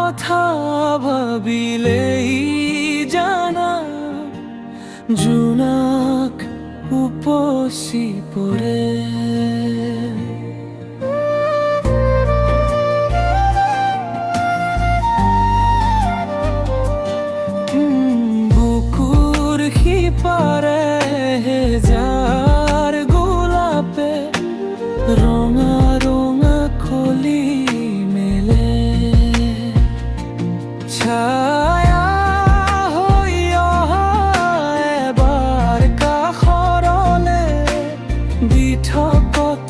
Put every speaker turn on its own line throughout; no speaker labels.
কথা ভাবিলেই জানা জোনাক উপচি পৰে। বুকুৰ সিপাৰে যাৰ গোলাপে ৰঙা ৰঙা কলি মেলে। ছায়া হৈ অহা এবাৰ কাষৰলে বিঠকত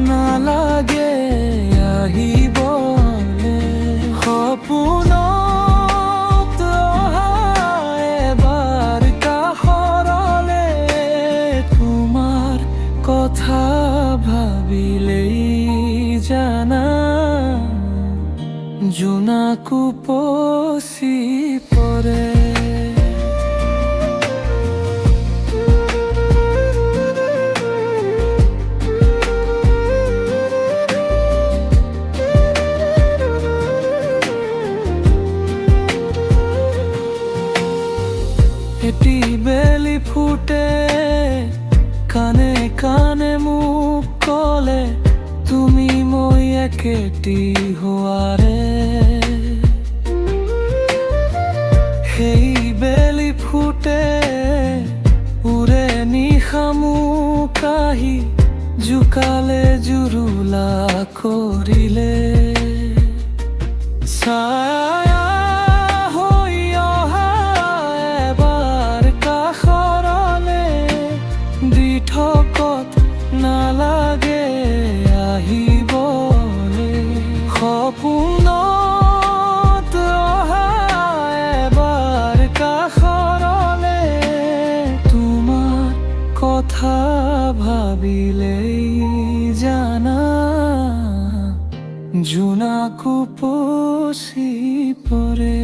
নালাগে আহিবলে। সপোনত অহা এবাৰ কাষৰলে তোমাৰ কথা ভাবিলেই জানা জোনাক উপচি পৰে। এটি বেলি ফুটে কানে কানে মোক কলে তুমি মই একেটি হোৱাৰে। সেই বেলি ফুটে উৰে নিশা মোক আহি জোকালে জুৰুলা কৰিলে। ছায়া হৈ অহা এবাৰ কাষৰলে বিঠকত নালাগে আহিবলে। সপোনত অহা এবাৰ কাষৰলে তোমাৰ কথা ভাবিলেই জানা জোনাক উপচি পৰে।